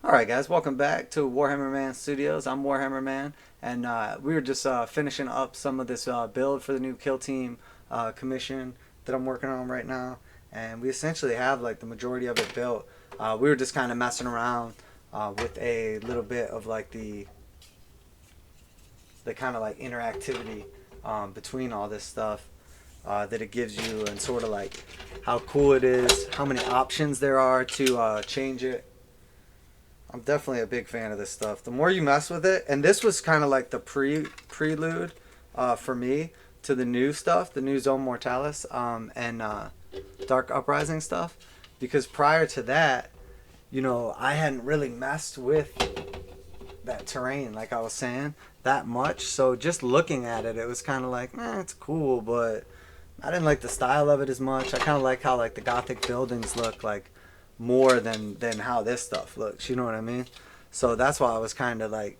Alright guys, welcome back to Warhammer Man Studios. I'm Warhammer Man, and we were just finishing up some of this build for the new Kill Team commission that I'm working on right now. And we essentially have like the majority of it built. We were just kind of messing around with a little bit of like the kind of like interactivity between all this stuff that it gives you, and sort of like how cool it is, how many options there are to change it. I'm definitely a big fan of this stuff. The more you mess with it, and this was kind of like the prelude for me to the new stuff, the new Zone Mortalis and Dark Uprising stuff, because prior to that, I hadn't really messed with that terrain, like I was saying, that much. So just looking at it, it was kind of like, it's cool, but I didn't like the style of it as much. I kind of like how like the Gothic buildings look like more than how this stuff looks. You know what I mean? So that's why I was kind of like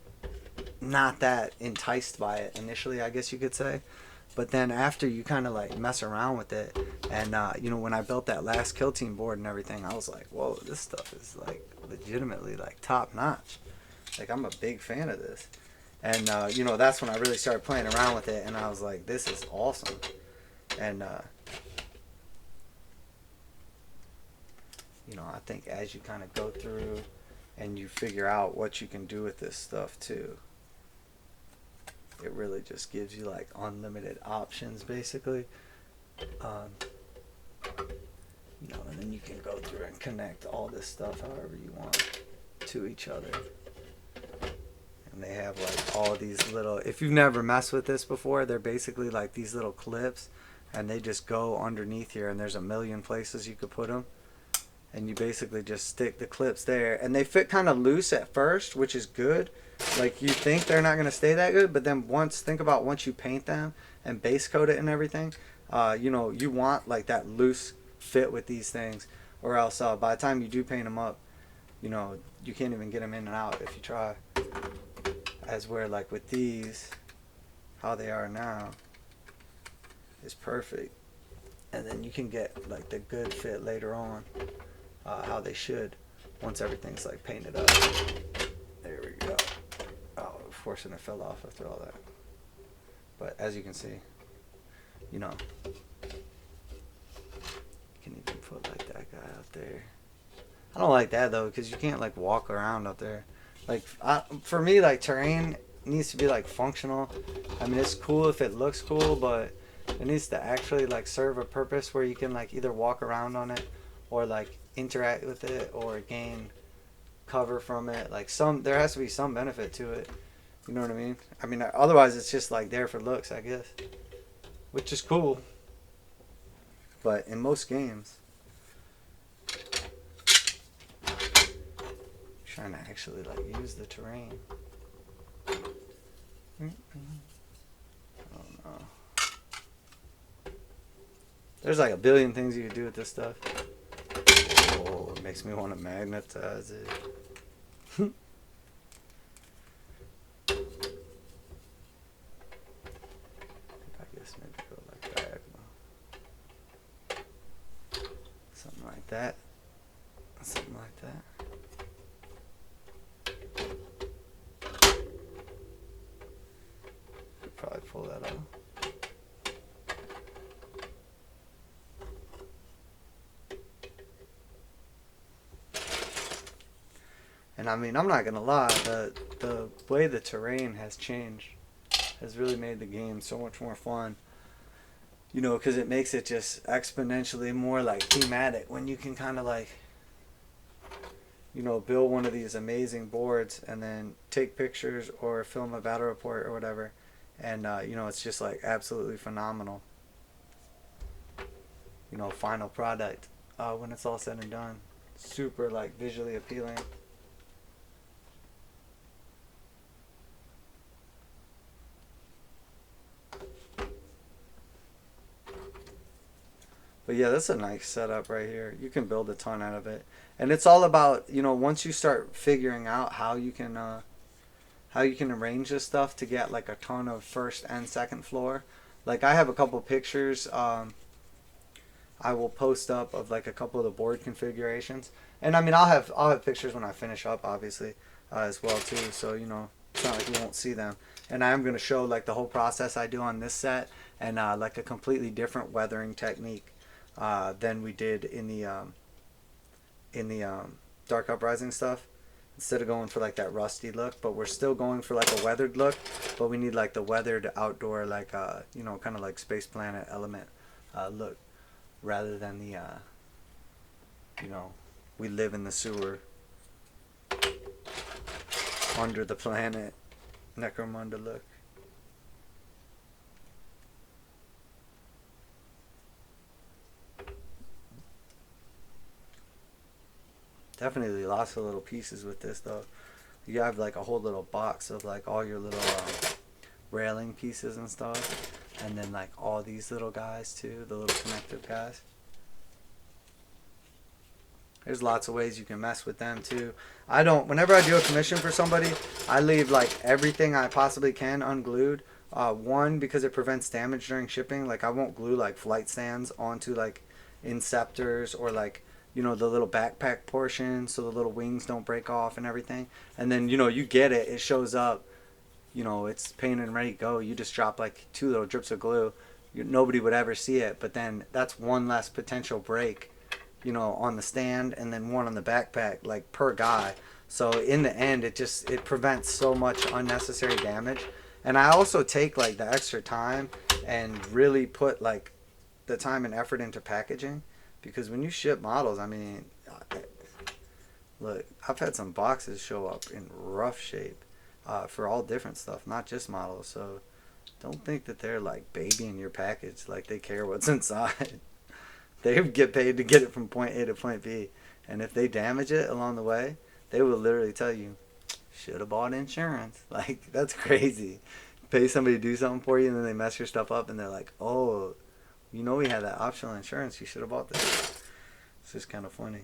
not that enticed by it initially, I guess you could say. But then after you kind of like mess around with it, and when I built that last Kill Team board and everything, I was like, whoa, this stuff is like legitimately like top notch. Like I'm a big fan of this, and that's when I really started playing around with it, and I was like, this is awesome. And I think as you kind of go through and you figure out what you can do with this stuff too, it really just gives you like unlimited options basically. Um, and then you can go through and connect all this stuff however you want to each other. And they have like all these little, if you've never messed with this before, they're basically like these little clips, and they just go underneath here, and there's a million places you could put them, and you basically just stick the clips there, and they fit kind of loose at first, which is good. Like you think they're not going to stay that good, but then think about once you paint them and base coat it and everything, you want like that loose fit with these things, or else by the time you do paint them up, you can't even get them in and out if you try. As where like with these, how they are now is perfect, and then you can get like the good fit later on, how they should, once everything's like painted up. There we go. Oh, fortunately it fell off after all that. But as you can see, you can even put like that guy out there. I don't like that though, because you can't like walk around up there. Like for me, like terrain needs to be like functional. I mean, it's cool if it looks cool, but it needs to actually like serve a purpose where you can like either walk around on it, or like interact with it, or gain cover from it. Like there has to be some benefit to it. You know what I mean? I mean, otherwise it's just like there for looks, I guess, which is cool. But in most games, trying to actually like use the terrain. Oh no. There's like a billion things you could do with this stuff. Oh, it makes me want to magnetize it. I guess maybe go like diagonal. Something like that. Something like that. Could probably pull that off. And I mean, I'm not gonna lie, the way the terrain has changed has really made the game so much more fun. Because it makes it just exponentially more like thematic when you can kind of like, build one of these amazing boards and then take pictures or film a battle report or whatever, and it's just like absolutely phenomenal. Final product when it's all said and done, super like visually appealing. But yeah, that's a nice setup right here. You can build a ton out of it, and it's all about once you start figuring out how you can arrange this stuff to get like a ton of first and second floor. Like I have a couple pictures. I will post up of like a couple of the board configurations. And I mean, I'll have pictures when I finish up, obviously, as well too. So you know, it's not like you won't see them. And I am going to show like the whole process I do on this set, and like a completely different weathering technique than we did in the Dark Uprising stuff. Instead of going for like that rusty look, but we're still going for like a weathered look, but we need like the weathered outdoor, like you know, kind of like Space Planet element look, rather than the you know, we live in the sewer under the planet Necromunda look. Definitely lots of little pieces with this though. You have like a whole little box of like all your little railing pieces and stuff, and then like all these little guys too, the little connective guys. There's lots of ways you can mess with them too. I don't, whenever I do a commission for somebody, I leave like everything I possibly can unglued. One, because it prevents damage during shipping. Like I won't glue like flight stands onto like inceptors or like, you know, the little backpack portion so the little wings don't break off and everything. And then, you know, you get it, it shows up, you know, it's painted and ready to go. You just drop like 2 little drips of glue. Nobody would ever see it, but then that's one less potential break, you know, on the stand, and then one on the backpack, like per guy. So in the end, it prevents so much unnecessary damage. And I also take like the extra time and really put like the time and effort into packaging, because when you ship models, I mean, look, I've had some boxes show up in rough shape for all different stuff, not just models. So don't think that they're like babying your package like they care what's inside. They get paid to get it from point A to point B, and if they damage it along the way, they will literally tell you, should have bought insurance. Like, that's crazy. Pay somebody to do something for you, and then they mess your stuff up, and they're like, oh, you know, we had that optional insurance, you should have bought this. It's just kind of funny.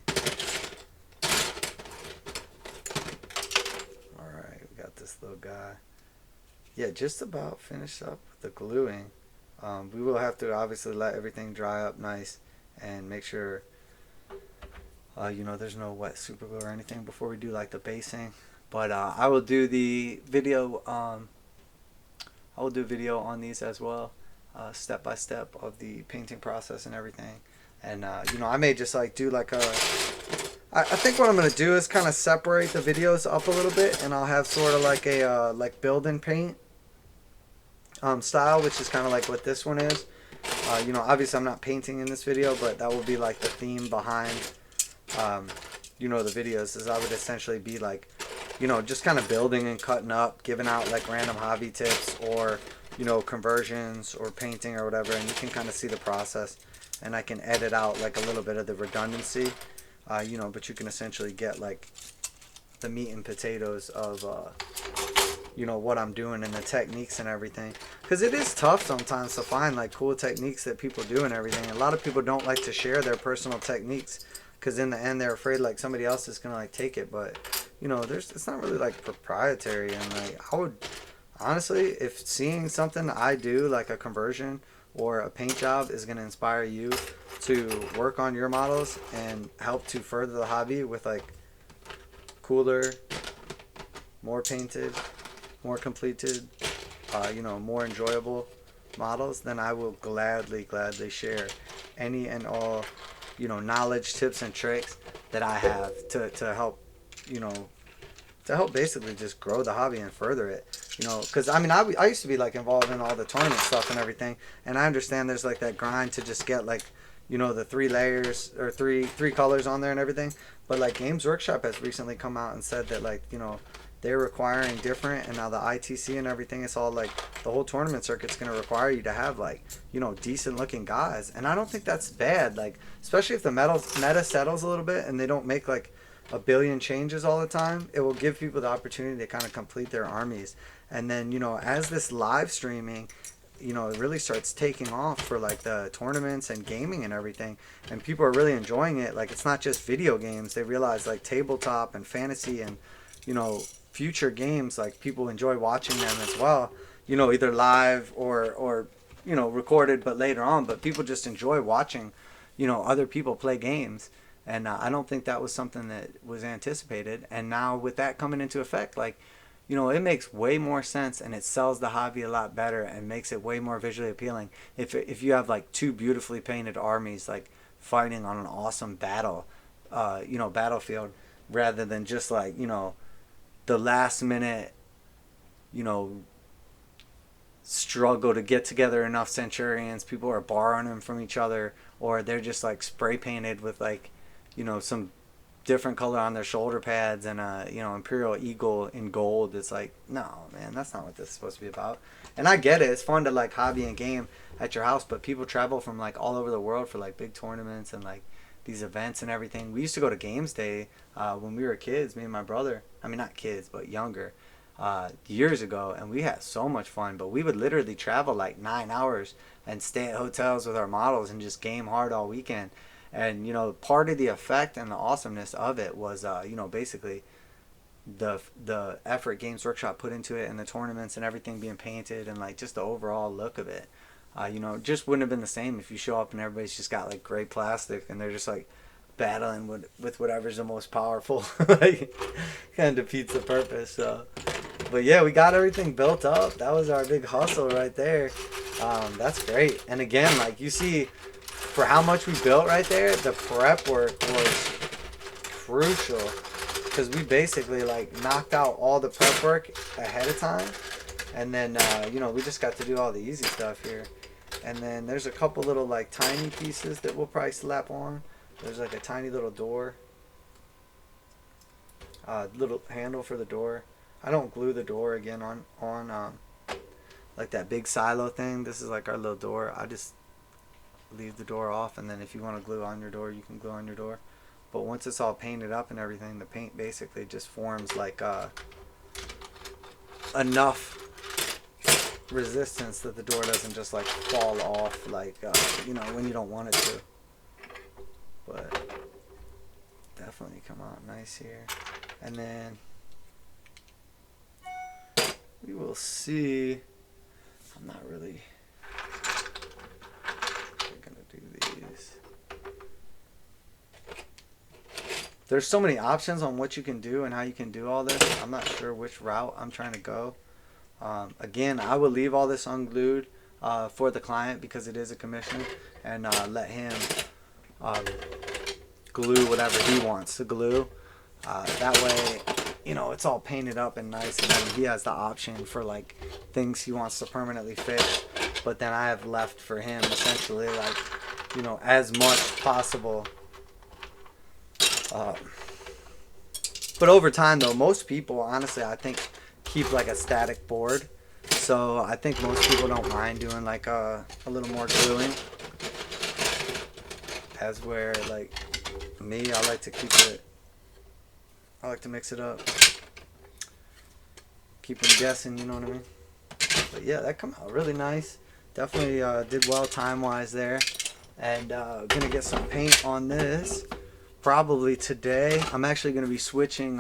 Alright, we got this little guy. Yeah, just about finished up with the gluing. We will have to obviously let everything dry up nice and make sure you know, there's no wet super glue or anything before we do like the basing. But I will do the video I will do a video on these as well, step by step of the painting process and everything. And you know, I may just like do like a I think what I'm gonna do is kind of separate the videos up a little bit, and I'll have sort of like a like build and paint style, which is kind of like what this one is. You know, obviously I'm not painting in this video, but that will be like the theme behind you know, the videos, is I would essentially be like, you know, just kind of building and cutting up, giving out like random hobby tips or, you know, conversions or painting or whatever, and you can kind of see the process, and I can edit out like a little bit of the redundancy, you know, but you can essentially get like the meat and potatoes of you know, what I'm doing and the techniques and everything, because it is tough sometimes to find like cool techniques that people do and everything. A lot of people don't like to share their personal techniques because in the end they're afraid like somebody else is gonna like take it, but you know, it's not really like proprietary. And like, I would honestly, if seeing something I do like a conversion or a paint job is gonna inspire you to work on your models and help to further the hobby with like cooler, more painted, more completed, you know, more enjoyable models, then I will gladly share any and all, you know, knowledge, tips, and tricks that I have to help, you know, to help basically just grow the hobby and further it, you know, because I mean, I used to be like involved in all the tournament stuff and everything, and I understand there's like that grind to just get like, you know, the 3 layers or three colors on there and everything, but like Games Workshop has recently come out and said that like, you know, they're requiring different, and now the ITC and everything, it's all like the whole tournament circuit's going to require you to have like, you know, decent looking guys, and I don't think that's bad, like especially if the meta settles a little bit and they don't make like a billion changes all the time. It will give people the opportunity to kind of complete their armies, and then, you know, as this live streaming, you know, it really starts taking off for like the tournaments and gaming and everything, and people are really enjoying it. Like, it's not just video games, they realize like tabletop and fantasy and, you know, future games, like people enjoy watching them as well, you know, either live or you know, recorded but later on, but people just enjoy watching, you know, other people play games. And I don't think that was something that was anticipated. And now with that coming into effect, like, you know, it makes way more sense, and it sells the hobby a lot better and makes it way more visually appealing. If you have like two beautifully painted armies like fighting on an awesome you know, battlefield, rather than just like, you know, the last minute, you know, struggle to get together enough centurions. People are borrowing them from each other, or they're just like spray painted with like, you know, some different color on their shoulder pads and a, you know, imperial eagle in gold. It's like, no, man, that's not what this is supposed to be about. And I get it, it's fun to like hobby and game at your house, but people travel from like all over the world for like big tournaments and like these events and everything. We used to go to games day when we were kids, me and my brother. I mean, not kids, but younger, years ago, and we had so much fun. But we would literally travel like 9 hours and stay at hotels with our models and just game hard all weekend. And you know, part of the effect and the awesomeness of it was, you know, basically the effort Games Workshop put into it, and the tournaments and everything being painted, and like just the overall look of it. You know, just wouldn't have been the same if you show up and everybody's just got like gray plastic and they're just like battling with whatever's the most powerful. Like, kind of defeats the purpose. So, but yeah, we got everything built up. That was our big hustle right there. That's great. And again, like you see, for how much we built right there, the prep work was crucial, because we basically like knocked out all the prep work ahead of time, and then you know, we just got to do all the easy stuff here. And then there's a couple little like tiny pieces that we'll probably slap on. There's like a tiny little door, little handle for the door. I don't glue the door again on like that big silo thing. This is like our little door. I just leave the door off, and then if you want to glue on your door, you can glue on your door. But once it's all painted up and everything, the paint basically just forms like enough resistance that the door doesn't just like fall off, like you know, when you don't want it to. But definitely come out nice here. And then we will see. I'm not really gonna do these. There's so many options on what you can do and how you can do all this. I'm not sure which route I'm trying to go. Again, I will leave all this unglued for the client, because it is a commission, and let him glue whatever he wants to glue. That way, you know, it's all painted up and nice, and then he has the option for like things he wants to permanently fix. But then I have left for him essentially, like, you know, as much possible. But over time though, most people, honestly, I think, keep like a static board. So I think most people don't mind doing like a little more gluing. As where like me, I like to keep it, I like to mix it up. Keep them guessing, you know what I mean? But yeah, that come out really nice. Definitely did well time-wise there. And gonna get some paint on this probably today. I'm actually gonna be switching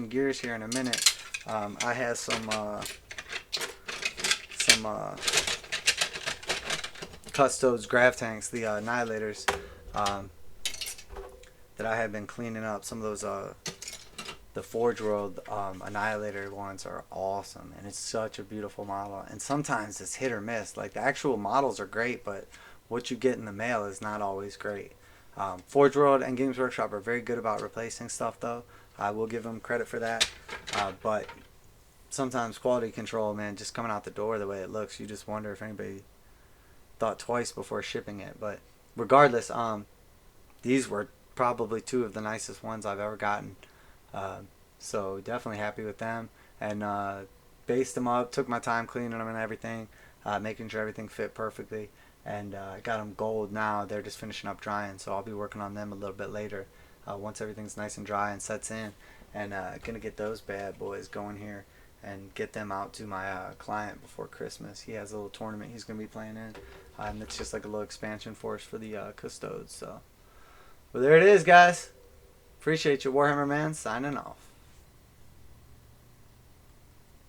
gears here in a minute. I have some Custodes grav tanks, the annihilators, that I have been cleaning up. Some of those the Forge World Annihilator ones are awesome, and it's such a beautiful model. And sometimes it's hit or miss. Like, the actual models are great, but what you get in the mail is not always great. Forge World and Games Workshop are very good about replacing stuff, though. I will give them credit for that. But sometimes quality control, man, just coming out the door the way it looks, you just wonder if anybody thought twice before shipping it. But regardless, these were probably two of the nicest ones I've ever gotten. So definitely happy with them, and based them up, took my time cleaning them and everything, making sure everything fit perfectly, and got them gold now. They're just finishing up drying, so I'll be working on them a little bit later once everything's nice and dry and sets in, and gonna get those bad boys going here and get them out to my client before Christmas. He has a little tournament he's gonna be playing in, and it's just like a little expansion for us for the Custodes. So, well, there it is, guys. Appreciate you, Warhammer Man, signing off.